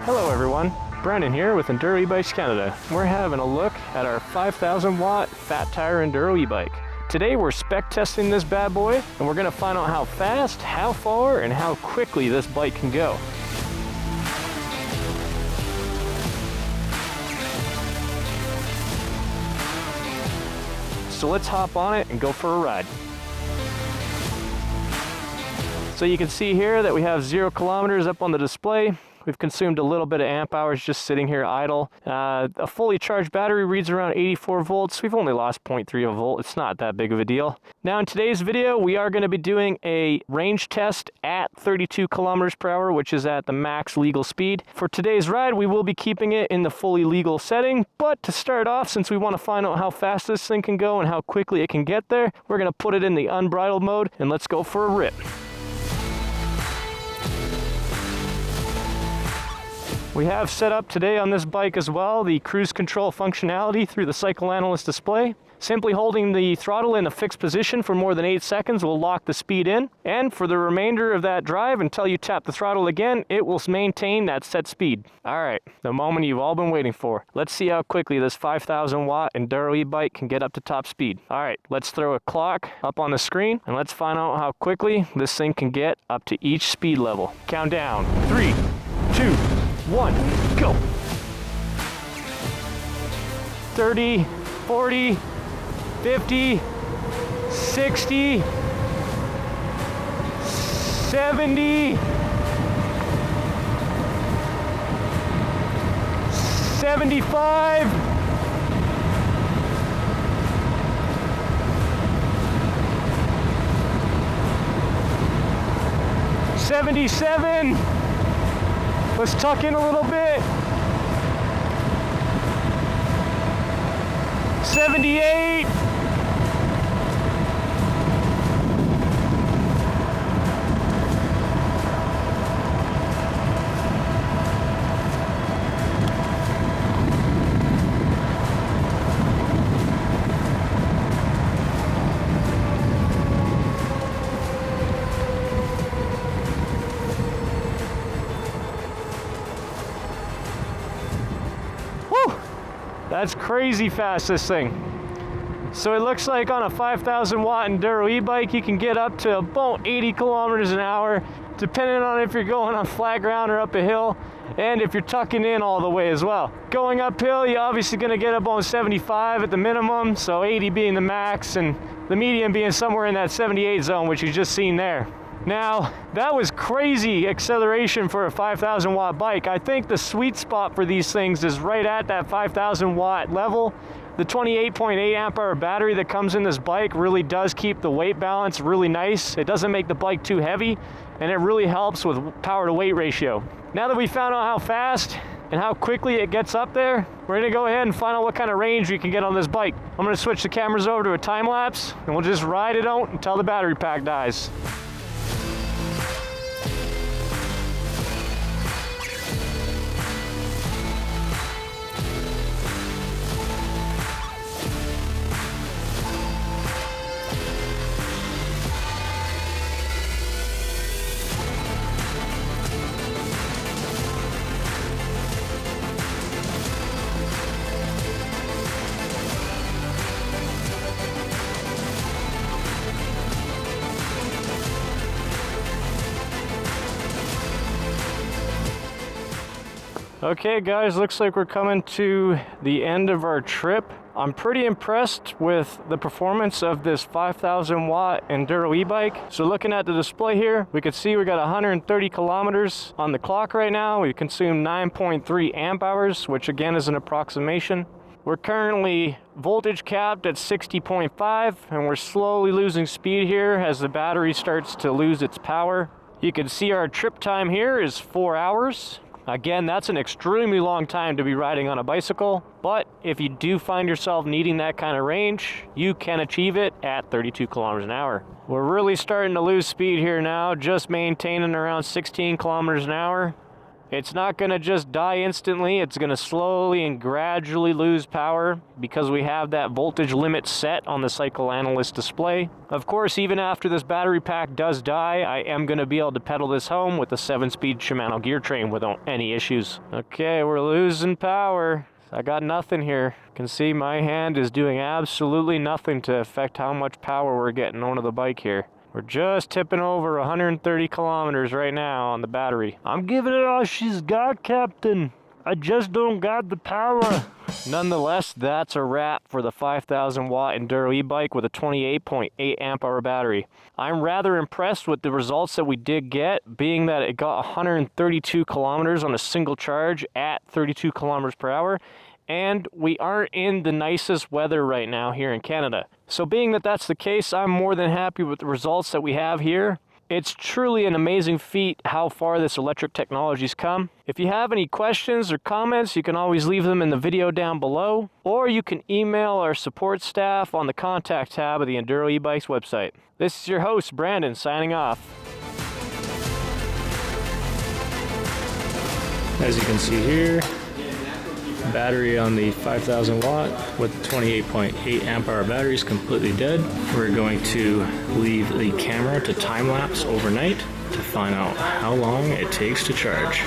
Hello everyone, Brandon here with Enduro E-Bikes Canada. We're having a look at our 5000 watt fat tire Enduro E-Bike. Today we're spec testing this bad boy and we're going to find out how fast, how far, and how quickly this bike can go. So let's hop on it and go for a ride. So you can see here that we have 0 kilometers up on the display. We've consumed a little bit of amp hours just sitting here idle. A fully charged battery reads around 84 volts. We've only lost 0.3 of a volt. It's not that big of a deal. Now in today's video, we are going to be doing a range test at 32 kilometers per hour, which is at the max legal speed. For today's ride, we will be keeping it in the fully legal setting. But to start off, since we want to find out how fast this thing can go and how quickly it can get there, we're going to put it in the unbridled mode and let's go for a rip. We have set up today on this bike as well the cruise control functionality through the cycle analyst display. Simply holding the throttle in a fixed position for more than 8 seconds will lock the speed in, and for the remainder of that drive until you tap the throttle again, it will maintain that set speed. Alright, the moment you've all been waiting for. Let's see how quickly this 5000 watt Enduro E-Bike can get up to top speed. Alright, let's throw a clock up on the screen and let's find out how quickly this thing can get up to each speed level. Countdown, 3, 2, 1, go! 30, 40, 50, 60, 70, 75, 77. Let's tuck in a little bit. 78. 'Whew! That's crazy fast, this thing. So it looks like on a 5000 watt Enduro E-Bike, you can get up to about 80 kilometers an hour, depending on if you're going on flat ground or up a hill, and if you're tucking in all the way as well. Going uphill, you're obviously going to get up on 75 at the minimum, so 80 being the max, and the medium being somewhere in that 78 zone, which you just seen there. Now, that was crazy acceleration for a 5000 watt bike. I think the sweet spot for these things is right at that 5000 watt level. The 28.8 amp hour battery that comes in this bike really does keep the weight balance really nice. It doesn't make the bike too heavy, and it really helps with power to weight ratio. Now that we found out how fast and how quickly it gets up there, we're gonna go ahead and find out what kind of range we can get on this bike. I'm gonna switch the cameras over to a time lapse, and we'll just ride it out until the battery pack dies. Okay guys, looks like we're coming to the end of our trip. I'm pretty impressed with the performance of this 5000 watt Enduro E-Bike. So looking at the display here, we can see we got 130 kilometers on the clock right now. We consumed 9.3 amp hours, which again is an approximation. We're currently voltage capped at 60.5, and we're slowly losing speed here as the battery starts to lose its power. You can see our trip time here is 4 hours. Again, that's an extremely long time to be riding on a bicycle, but if you do find yourself needing that kind of range, you can achieve it at 32 kilometers an hour. We're really starting to lose speed here now, just maintaining around 16 kilometers an hour. It's not going to just die instantly. It's going to slowly and gradually lose power because we have that voltage limit set on the cycle analyst display. Of course, even after this battery pack does die, I am going to be able to pedal this home with a 7-speed Shimano gear train without any issues. Okay, we're losing power. I got nothing here. You can see my hand is doing absolutely nothing to affect how much power we're getting onto the bike here. We're just tipping over 130 kilometers right now on the battery. I'm giving it all she's got, Captain. I just don't got the power. Nonetheless, that's a wrap for the 5000 watt Enduro E-Bike with a 28.8 amp hour battery. I'm rather impressed with the results that we did get, being that it got 132 kilometers on a single charge at 32 kilometers per hour. And we aren't in the nicest weather right now here in Canada. So being that that's the case, I'm more than happy with the results that we have here. It's truly an amazing feat how far this electric technology's come. If you have any questions or comments, you can always leave them in the video down below, or you can email our support staff on the contact tab of the Enduro E-Bike's website. This is your host, Brandon, signing off. As you can see here, battery on the 5000 watt with the 28.8 amp hour battery is completely dead. We're going to leave the camera to time lapse overnight to find out how long it takes to charge.